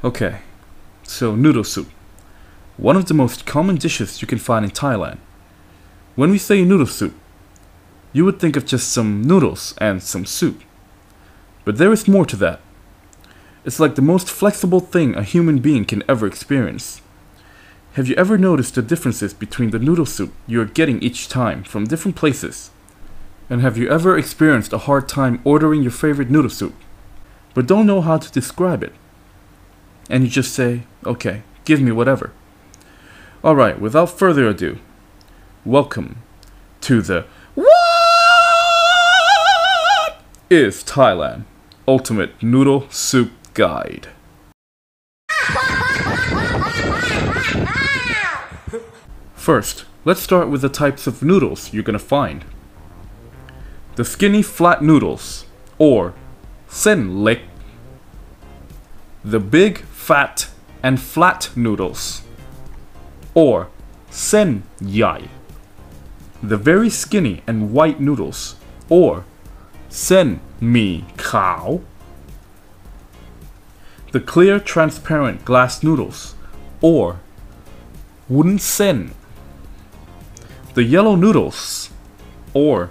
Okay, so noodle soup. One of the most common dishes you can find in Thailand. When we say noodle soup, you would think of just some noodles and some soup. But there is more to that. It's like the most flexible thing a human being can ever experience. Have you ever noticed the differences between the noodle soup you are getting each time from different places? And have you ever experienced a hard time ordering your favorite noodle soup, but don't know how to describe it? And you just say, okay, give me whatever. Alright, without further ado, welcome to the What is Thailand Ultimate Noodle Soup Guide. First, let's start with the types of noodles you're gonna find. The skinny flat noodles, or sen lik. The big, fat, and flat noodles, or sen yai. The very skinny and white noodles, or sen mi khao. The clear, transparent glass noodles, or wooden sen. The yellow noodles, or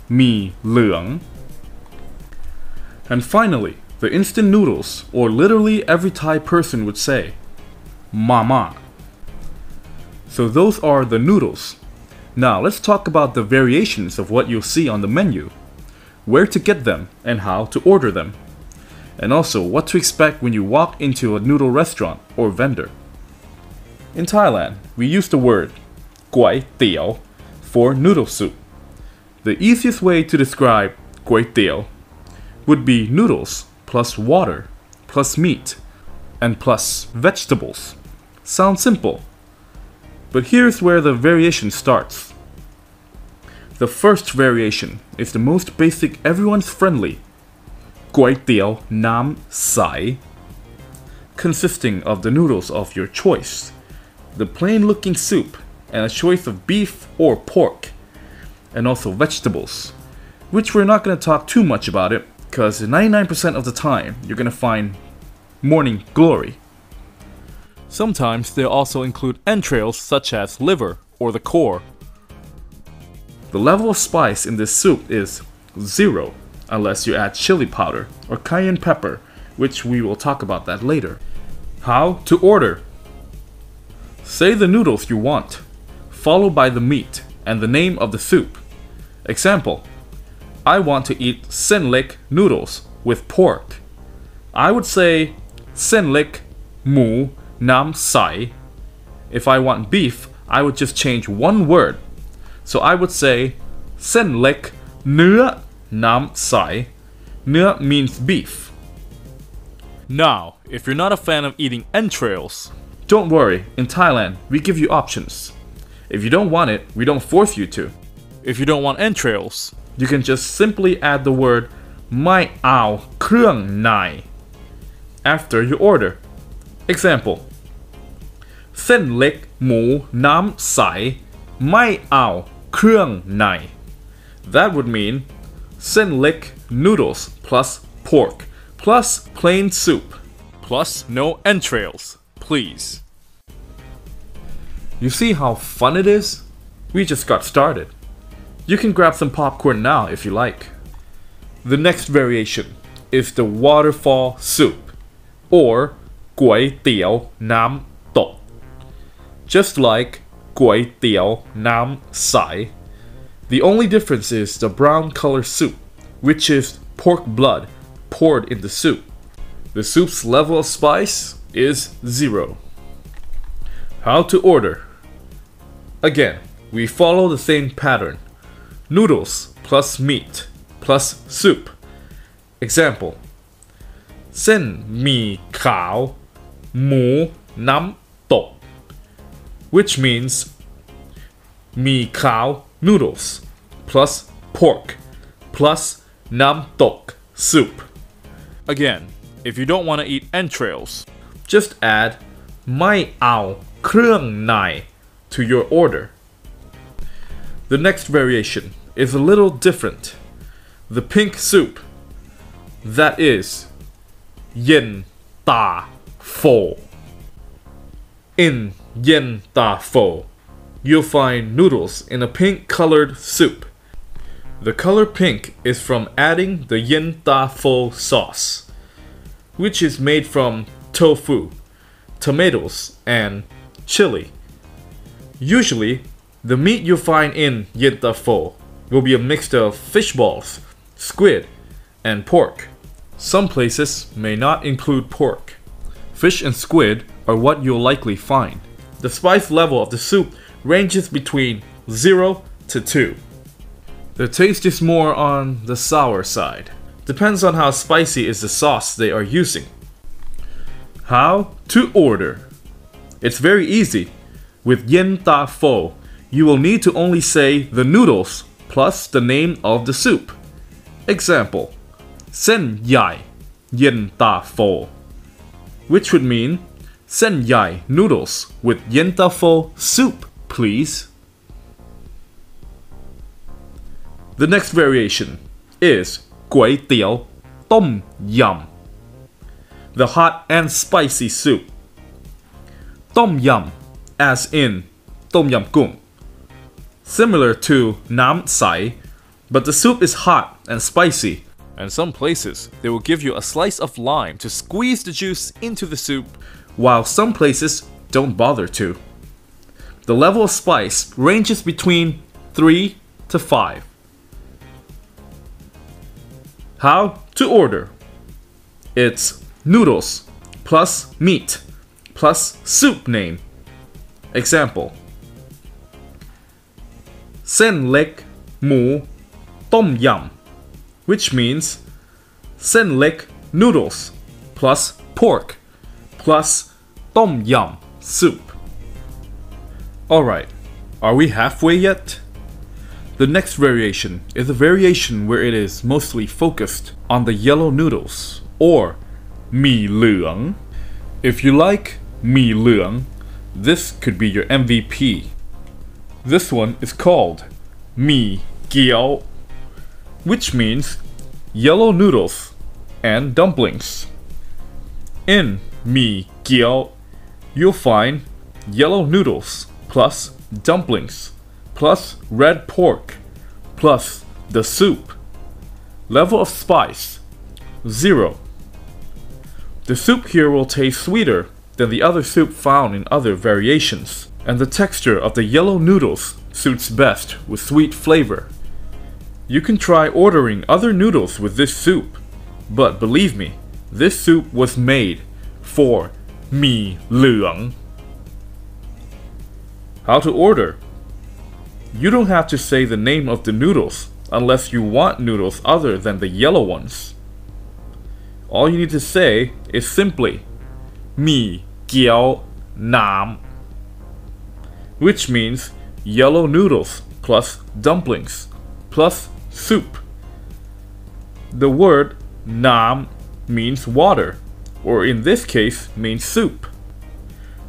mi leung. And finally, the instant noodles, or literally every Thai person would say, mama. So those are the noodles. Now let's talk about the variations of what you'll see on the menu, where to get them, and how to order them. And also what to expect when you walk into a noodle restaurant or vendor. In Thailand, we use the word guai tiao for noodle soup. The easiest way to describe guai tiao would be noodles plus water plus meat and plus vegetables. Sounds simple. But here's where the variation starts. The first variation is the most basic, everyone's friendly, guai tiao nam sai, consisting of the noodles of your choice, the plain looking soup, and a choice of beef or pork, and also vegetables, which we're not going to talk too much about it, because 99% of the time you're going to find morning glory. Sometimes they'll also include entrails such as liver or the core. The level of spice in this soup is 0, unless you add chili powder or cayenne pepper, which we will talk about that later. How to order. Say the noodles you want, followed by the meat and the name of the soup. Example, I want to eat sen lik noodles with pork. I would say sen lik mu nam sai. If I want beef, I would just change one word. So I would say sen lik นื้อ nam sai. เนื้อ means beef. Now, if you're not a fan of eating entrails, don't worry, in Thailand, we give you options. If you don't want it, we don't force you to. If you don't want entrails, you can just simply add the word ไม่เอาเครื่องใน after your order. Example, เส้นเล็กหมูน้ำใสไม่เอาเครื่องใน That would mean เส้นเล็ก noodles plus pork plus plain soup plus no entrails, please. You see how fun it is? We just got started. You can grab some popcorn now if you like. The next variation is the waterfall soup, or guai tiao nam tok. Just like guai tiao nam sai, the only difference is the brown color soup, which is pork blood poured in the soup. The soup's level of spice is 0. How to order. Again, we follow the same pattern. Noodles plus meat plus soup. Example, เส้นหมี่ขาวหมูน้ำตก which means หมี่ขาว noodles plus pork plus น้ำตก soup. Again, if you don't want to eat entrails, just add ไม่เอาเครื่องใน to your order. The next variation is a little different. The pink soup. That is เย็นตา Pho. In yen da pho, you'll find noodles in a pink colored soup. The color pink is from adding the yen da pho sauce, which is made from tofu, tomatoes, and chili. Usually, the meat you'll find in yen da pho will be a mix of fish balls, squid, and pork. Some places may not include pork. Fish and squid are what you'll likely find. The spice level of the soup ranges between 0 to 2. The taste is more on the sour side. Depends on how spicy is the sauce they are using. How to order. It's very easy. With yen da pho, you will need to only say the noodles plus the name of the soup. Example, sen yai yen da pho, which would mean sen yai noodles with yen da pho soup, please. The next variation is Gui Tiao Tom Yum, the hot and spicy soup. Tom Yum, as in Tom Yum Gung, similar to Nam Sai, but the soup is hot and spicy, and some places they will give you a slice of lime to squeeze the juice into the soup, while some places don't bother to. The level of spice ranges between 3 to 5. How to order. It's noodles plus meat plus soup name. Example, sen lek mu tom yum, which means sen lek noodles plus pork plus tom yum soup. Alright, are we halfway yet? The next variation is a variation where it is mostly focused on the yellow noodles, or mi leung. If you like mi leung, this could be your MVP. This one is called mi giao, which means yellow noodles and dumplings. In mi giao, you'll find yellow noodles plus dumplings plus red pork plus the soup. Level of spice 0. The soup here will taste sweeter than the other soup found in other variations, and the texture of the yellow noodles suits best with sweet flavor. You can try ordering other noodles with this soup, but believe me, this soup was made for mi leung. How to order. You don't have to say the name of the noodles unless you want noodles other than the yellow ones. All you need to say is simply mi giao nam, which means yellow noodles plus dumplings plus soup. The word nam means water, or in this case means soup.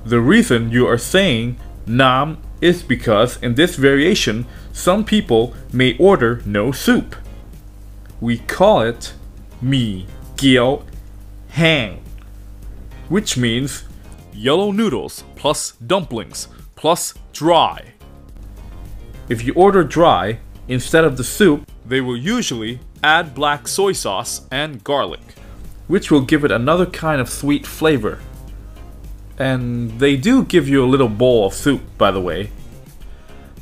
The reason you are saying nam is because in this variation, some people may order no soup. We call it mi giao hang, which means yellow noodles plus dumplings plus dry. If you order dry instead of the soup, they will usually add black soy sauce and garlic, which will give it another kind of sweet flavor. And they do give you a little bowl of soup, by the way.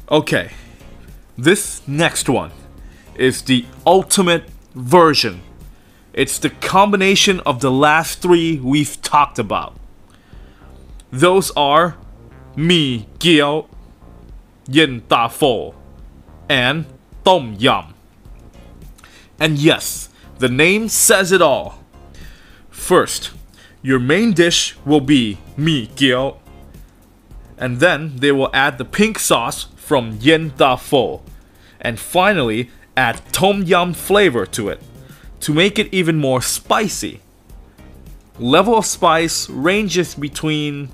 Okay, this next one is the ultimate version. It's the combination of the last 3 we've talked about. Those are mi giao, yen da pho, and tom yum. And yes, the name says it all. First, your main dish will be mi giao, and then they will add the pink sauce from yen da pho, and finally add tom yum flavor to it to make it even more spicy. Level of spice ranges between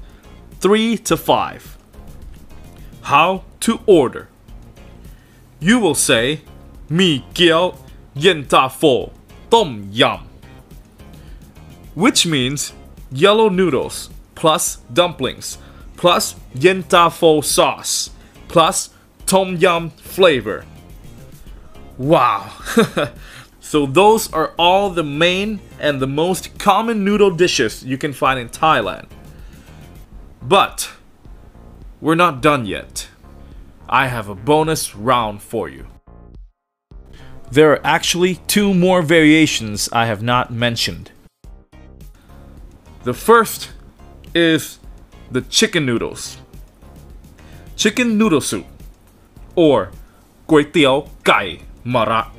3 to 5. How to order. You will say mi giao yen da pho tom yum, which means yellow noodles, plus dumplings, plus yen tafo sauce, plus tom yum flavor. Wow! So those are all the main and the most common noodle dishes you can find in Thailand. But we're not done yet. I have a bonus round for you. There are actually 2 more variations I have not mentioned. The first is the chicken noodles. Chicken noodle soup, or Kway Teow Gai Mara,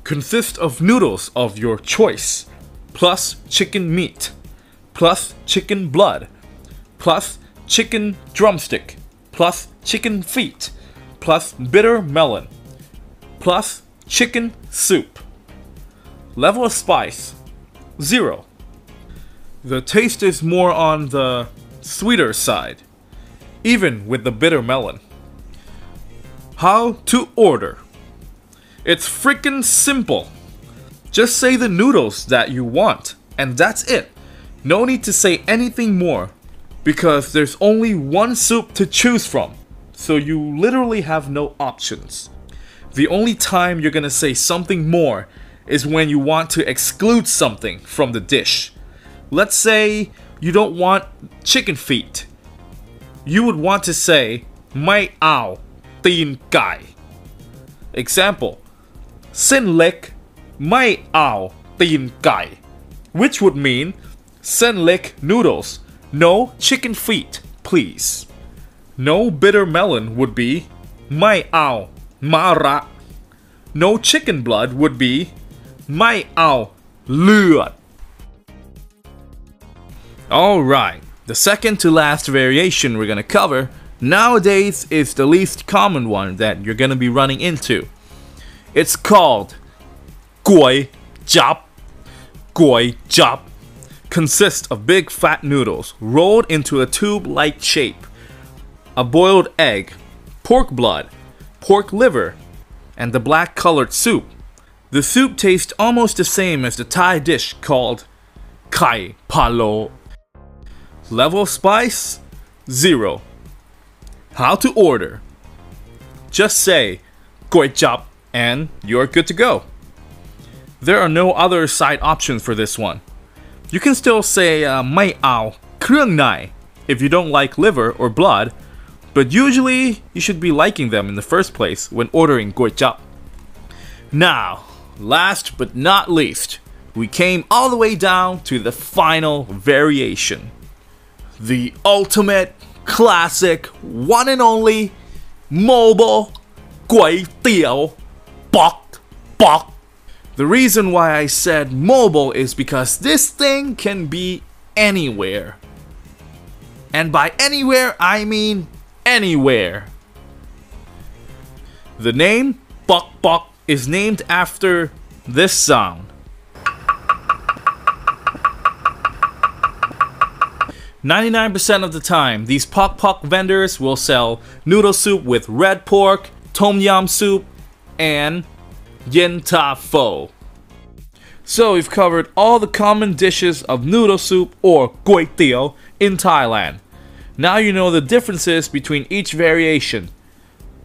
consists of noodles of your choice, plus chicken meat, plus chicken blood, plus chicken drumstick, plus chicken feet, plus bitter melon, plus chicken soup. Level of spice, 0. The taste is more on the sweeter side, even with the bitter melon. How to order? It's freaking simple. Just say the noodles that you want, and that's it. No need to say anything more, because there's only one soup to choose from, so you literally have no options. The only time you're gonna say something more is when you want to exclude something from the dish. Let's say you don't want chicken feet. You would want to say Mai ao tin gai. Example, Sen lek mai ao tin gai, which would mean sen lek noodles, no chicken feet, please. No bitter melon would be Mai ao mara. No chicken blood would be Mai ao luot. Alright, the second to last variation we're gonna cover nowadays is the least common one that you're gonna be running into. It's called Goi Jap. Goi Jap consists of big fat noodles rolled into a tube-like shape, a boiled egg, pork blood, pork liver, and the black-colored soup. The soup tastes almost the same as the Thai dish called Kai Palo. Level of spice, 0. How to order? Just say Goi Jap and you're good to go. There are no other side options for this one. You can still say Mai ao Krung Nai if you don't like liver or blood, but usually you should be liking them in the first place when ordering Goi Jap. Now, last but not least, we came all the way down to the final variation. The ultimate, classic, one and only, mobile, Kway Teow Bok Bok. The reason why I said mobile is because this thing can be anywhere. And by anywhere, I mean anywhere. The name Bok Bok is named after this sound. 99% of the time, these Pok Pok vendors will sell noodle soup with red pork, tom yum soup, and yen ta pho. So we've covered all the common dishes of noodle soup or Kway Teow in Thailand. Now you know the differences between each variation.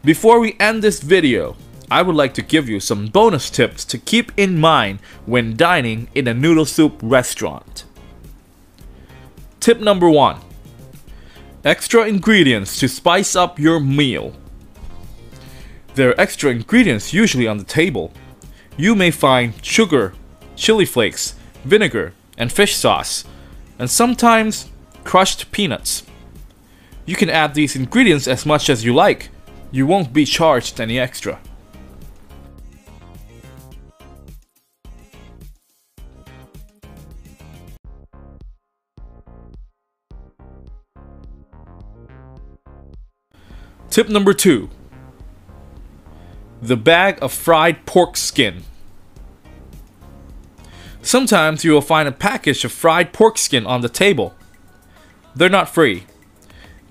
Before we end this video, I would like to give you some bonus tips to keep in mind when dining in a noodle soup restaurant. Tip number 1. Extra ingredients to spice up your meal. There are extra ingredients usually on the table. You may find sugar, chili flakes, vinegar, and fish sauce, and sometimes crushed peanuts. You can add these ingredients as much as you like. You won't be charged any extra. Tip number 2. The bag of fried pork skin. Sometimes you will find a package of fried pork skin on the table. They're not free.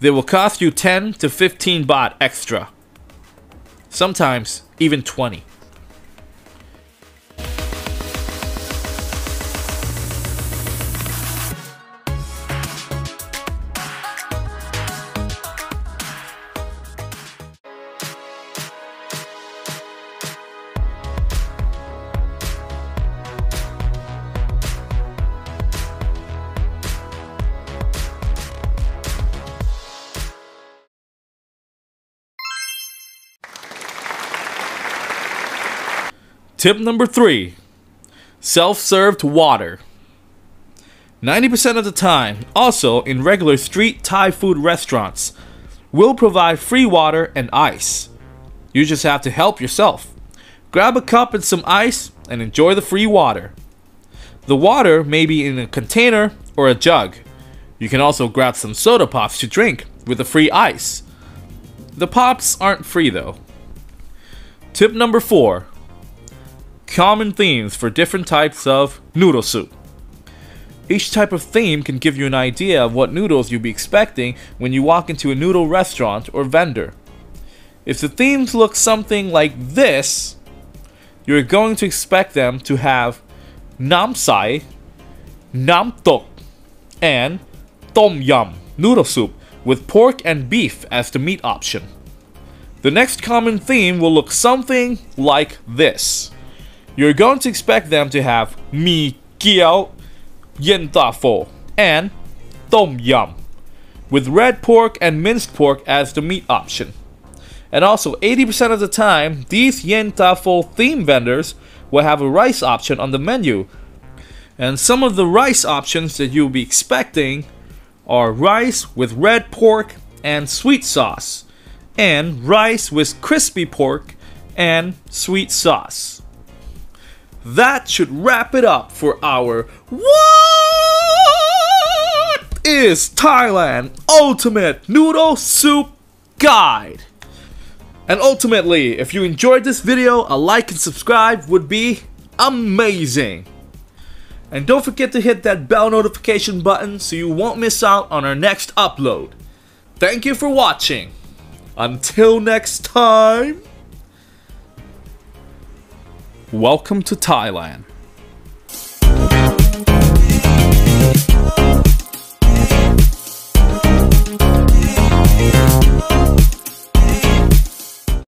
They will cost you 10 to 15 baht extra. Sometimes even 20. Tip number 3. Self-served water. 90% of the time, also in regular street Thai food restaurants, will provide free water and ice. You just have to help yourself. Grab a cup and some ice and enjoy the free water. The water may be in a container or a jug. You can also grab some soda pops to drink with the free ice. The pops aren't free though. Tip number 4. Common themes for different types of noodle soup. Each type of theme can give you an idea of what noodles you'll be expecting when you walk into a noodle restaurant or vendor. If the themes look something like this, you're going to expect them to have nam sai, nam tok, and tom yum noodle soup with pork and beef as the meat option. The next common theme will look something like this. You're going to expect them to have mi kiao, yen tafo, and tom yum, with red pork and minced pork as the meat option. And also, 80% of the time, these yen tafo theme vendors will have a rice option on the menu. And some of the rice options that you'll be expecting are rice with red pork and sweet sauce, and rice with crispy pork and sweet sauce. That should wrap it up for our What is Thailand Ultimate Noodle Soup Guide. And ultimately, if you enjoyed this video, a like and subscribe would be amazing. And don't forget to hit that bell notification button so you won't miss out on our next upload. Thank you for watching. Until next time, welcome to Thailand.